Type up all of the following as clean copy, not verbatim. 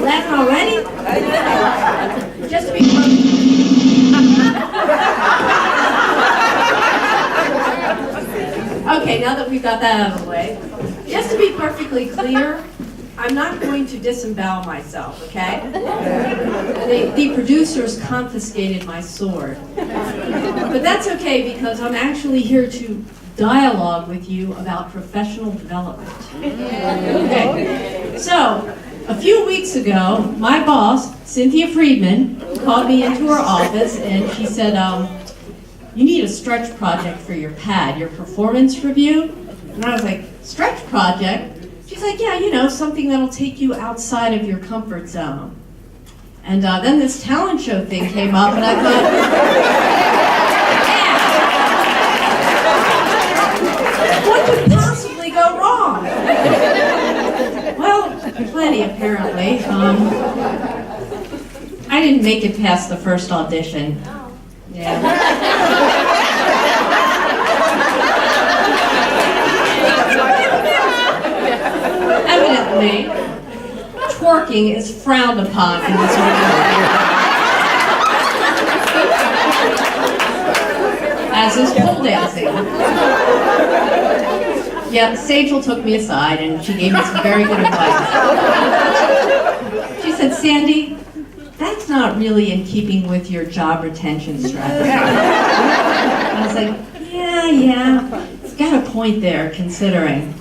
Laughing already? Just to be Okay, now that we've got that out of the way, just to be perfectly clear, I'm not going to disembowel myself, okay? The producers confiscated my sword. But that's okay because I'm actually here to dialogue with you about professional development. Okay, so a few weeks ago, my boss, Cynthia Friedman, called me into her office and she said, you need a stretch project for your pad, your performance review. And I was like, stretch project? She's like, yeah, you know, something that'll take you outside of your comfort zone. And then this talent show thing came up and I thought, yeah, what could possibly go wrong? Well, plenty apparently. I didn't make it past the first audition. Yeah. Evidently, twerking is frowned upon in this organization. As is pole dancing. Yeah, Sejal took me aside and she gave me some very good advice. She said, Sandy, that's not really in keeping with your job retention strategy. I was like, yeah, it's got a point there, considering.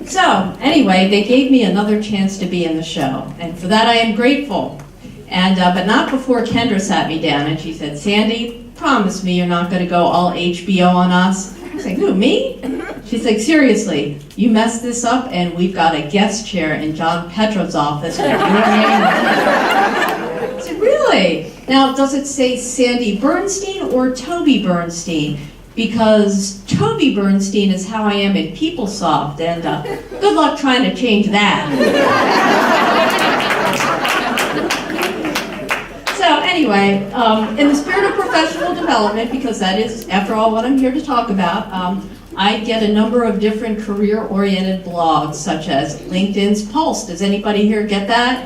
So, anyway, they gave me another chance to be in the show, and for that I am grateful. And but not before Kendra sat me down and she said, Sandy, promise me you're not going to go all HBO on us. I was like, who, me? She's like, seriously, you messed this up and we've got a guest chair in John Petrov's office with your name. I said, really? Now, does it say Sandy Bernstein or Toby Bernstein? Because Toby Bernstein is how I am in PeopleSoft, and good luck trying to change that. So anyway, in the spirit of professional development, because that is, after all, what I'm here to talk about, I get a number of different career-oriented blogs, such as LinkedIn's Pulse. Does anybody here get that?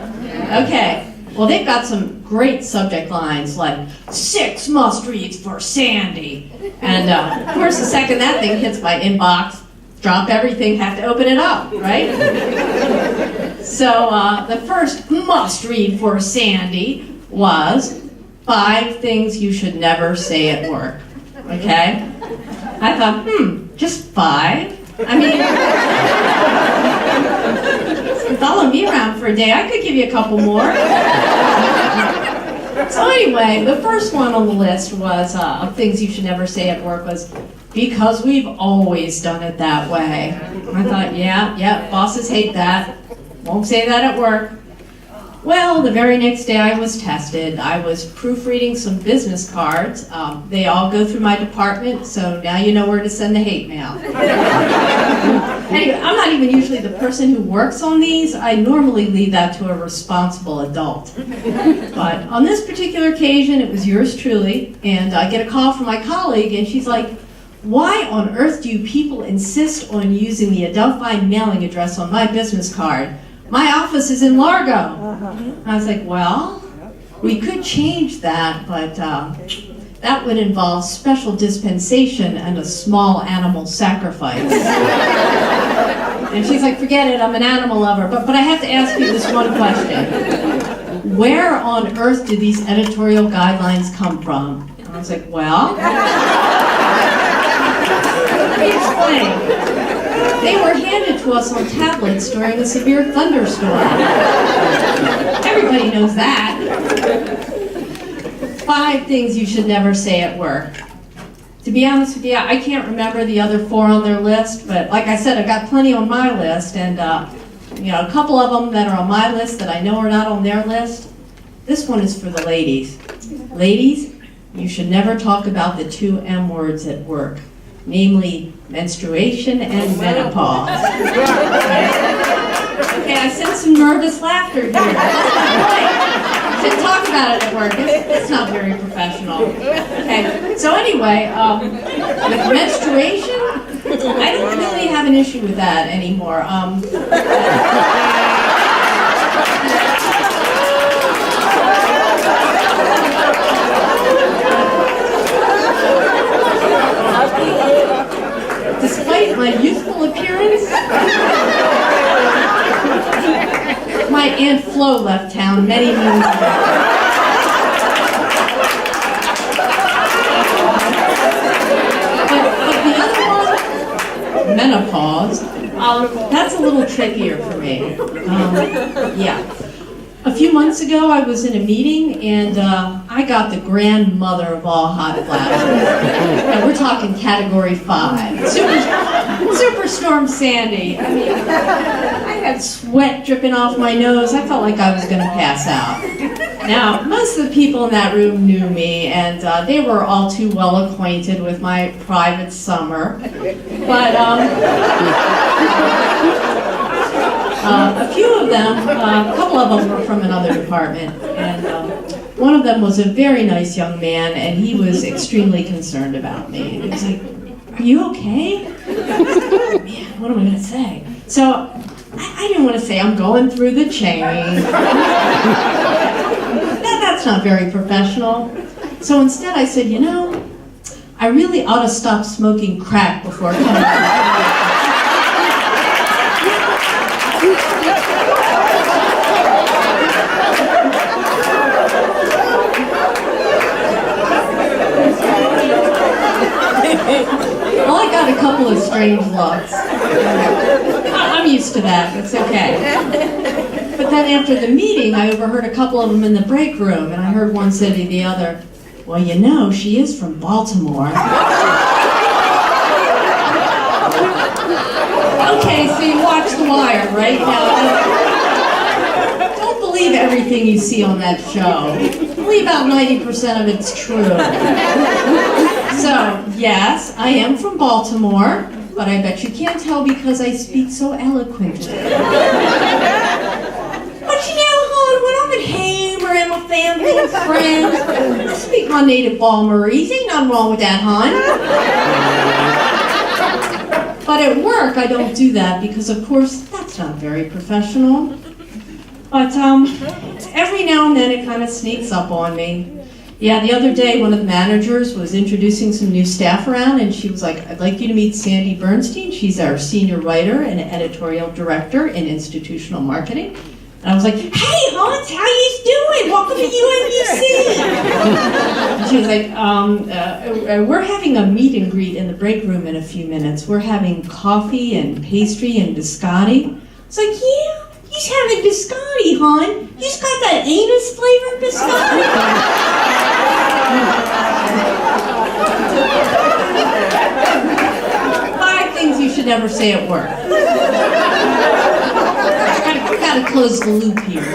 Okay. Well, they've got some great subject lines like 6 must-reads for Sandy. And of course, the second that thing hits my inbox, drop everything, have to open it up, right? So the first must-read for Sandy was 5 things you should never say at work, okay? I thought, just 5? I mean, follow me around for a day, I could give you a couple more. So anyway, the first one on the list was of things you should never say at work was, because we've always done it that way. I thought, yeah, bosses hate that. Won't say that at work. Well, the very next day I was tested. I was proofreading some business cards. They all go through my department, so now you know where to send the hate mail. Anyway, I'm not even usually the person who works on these. I normally leave that to a responsible adult. But on this particular occasion, it was yours truly, and I get a call from my colleague, and she's like, why on earth do you people insist on using the Adelphi mailing address on my business card? My office is in Largo. I was like, well, we could change that, but that would involve special dispensation and a small animal sacrifice. And she's like, forget it, I'm an animal lover. But I have to ask you this one question. Where on earth did these editorial guidelines come from? And I was like, well, let me explain. They were handed to us on tablets during a severe thunderstorm. Everybody knows that. 5 things you should never say at work. To be honest with you, I can't remember the other 4 on their list, but like I said, I've got plenty on my list, and a couple of them that are on my list that I know are not on their list. This one is for the ladies. Ladies, you should never talk about the 2 M words at work, namely menstruation and menopause. Okay, I sense some nervous laughter here. Shouldn't talk about it at work. It's not very professional. Okay, so anyway, with menstruation, I don't really have an issue with that anymore. Despite my youthful appearance, my Aunt Flo left town many moons ago. But the other one, menopause, that's a little trickier for me. Yeah. A few months ago, I was in a meeting, and I got the grandmother of all hot flashes. And we're talking Category 5. Superstorm Sandy. I mean, I had sweat dripping off my nose. I felt like I was going to pass out. Now, most of the people in that room knew me, and they were all too well acquainted with my private summer. But a few of them, a couple of them were from another department, and one of them was a very nice young man, and he was extremely concerned about me. He was like, "Are you okay?" Man, what am I going to say? So I didn't want to say, "I'm going through the chain." That's not very professional. So instead I said, I really ought to stop smoking crack before coming to Well, I got a couple of strange looks. I'm used to that, it's okay. But then after the meeting, I overheard a couple of them in the break room, and I heard one say to the other, "Well, she is from Baltimore." Okay, so you watch The Wire, right? Now, don't believe everything you see on that show. Only about 90% of it's true. So, yes, I am from Baltimore, but I bet you can't tell because I speak so eloquently. But hon, when I'm at home or in my family and friends, I speak my native Balmorese. Ain't nothing wrong with that, hon. But at work, I don't do that because, of course, that's not very professional. But every now and then it kind of sneaks up on me. Yeah, the other day, one of the managers was introducing some new staff around, and she was like, "I'd like you to meet Sandy Bernstein. She's our senior writer and editorial director in institutional marketing." And I was like, "Hey, Hans, how you doing? Welcome to UMUC." And she was like, "We're having a meet and greet in the break room in a few minutes. We're having coffee and pastry and biscotti." I was like, "Yeah, he's having biscotti, hon. He's got that anus flavored biscotti." 5 things you should never say at work. Gotta close the loop here.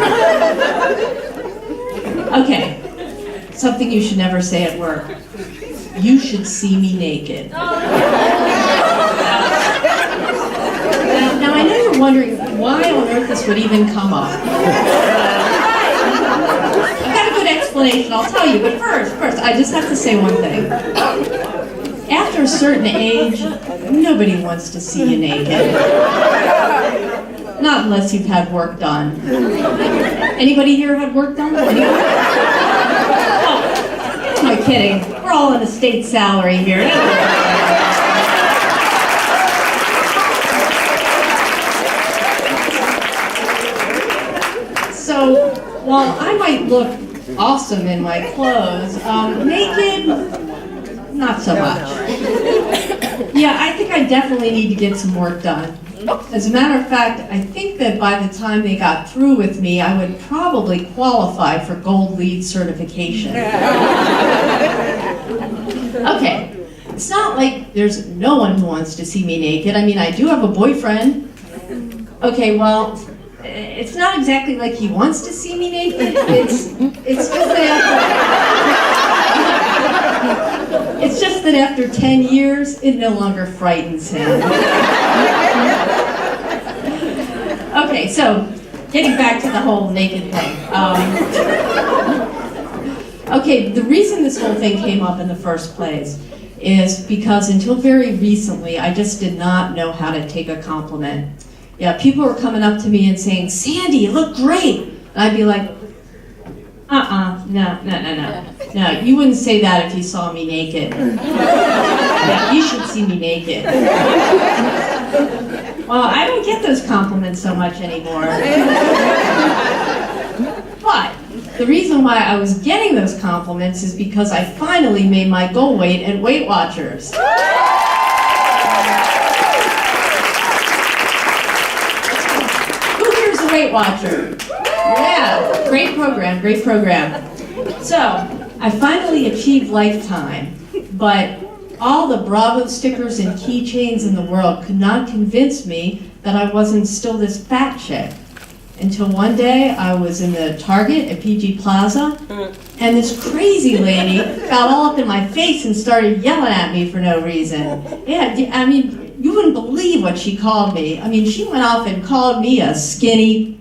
Okay, something you should never say at work. You should see me naked. Now I know you're wondering why on earth this would even come up. I've got a good explanation, I'll tell you, but first, I just have to say one thing. After a certain age, nobody wants to see you naked. Not unless you've had work done. Anybody here had work done? Anyone? Oh, who am I kidding? We're all on a state salary here. So, while I might look awesome in my clothes, naked, not so much. Yeah, I think I definitely need to get some work done. As a matter of fact, I think that by the time they got through with me, I would probably qualify for Gold Lead certification. Okay, it's not like there's no one who wants to see me naked. I mean, I do have a boyfriend. Okay, well, it's not exactly like he wants to see me naked. It's just that after 10 years, it no longer frightens him. Okay, so getting back to the whole naked thing. Okay, the reason this whole thing came up in the first place is because until very recently, I just did not know how to take a compliment. Yeah, people were coming up to me and saying, "Sandy, you look great." And I'd be like, no, you wouldn't say that if you saw me naked. Yeah, you should see me naked. Well, I don't get those compliments so much anymore. But the reason why I was getting those compliments is because I finally made my goal weight at Weight Watchers. Who here's a Weight Watcher? Yeah, great program, great program. So, I finally achieved lifetime, but all the Bravo stickers and keychains in the world could not convince me that I wasn't still this fat chick. Until one day I was in the Target at PG Plaza, and this crazy lady got all up in my face and started yelling at me for no reason. Yeah, I mean, you wouldn't believe what she called me. I mean, she went off and called me a skinny.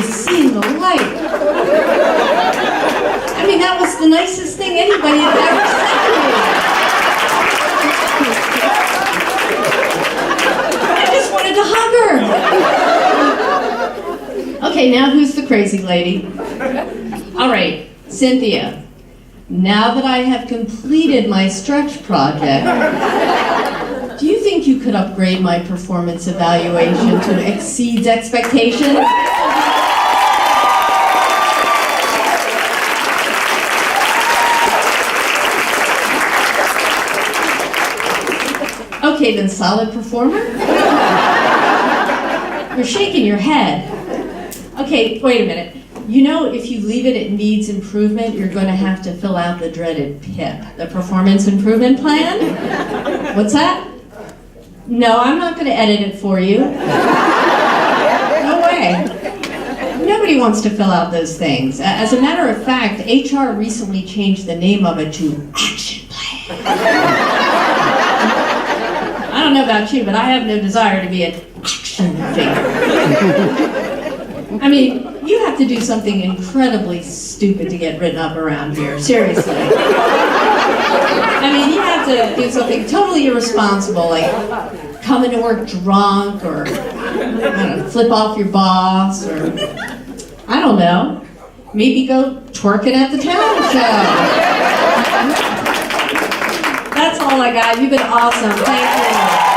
Seen the light. I mean, that was the nicest thing anybody had ever said to me. I just wanted to hug her. Okay, now who's the crazy lady? All right, Cynthia. Now that I have completed my stretch project, do you think you could upgrade my performance evaluation to exceed expectations? Okay, then solid performer? You're shaking your head. Okay, wait a minute. You know, if you leave it at needs improvement, you're going to have to fill out the dreaded PIP, the Performance Improvement Plan? What's that? No, I'm not going to edit it for you. No way. Nobody wants to fill out those things. As a matter of fact, HR recently changed the name of it to Action Plan. I don't know about you, but I have no desire to be an action figure. I mean, you have to do something incredibly stupid to get written up around here, seriously. I mean, you have to do something totally irresponsible, like come into work drunk, or I don't know, flip off your boss, or I don't know, maybe go twerking at the talent show. That's all I got. You've been awesome. Thank you.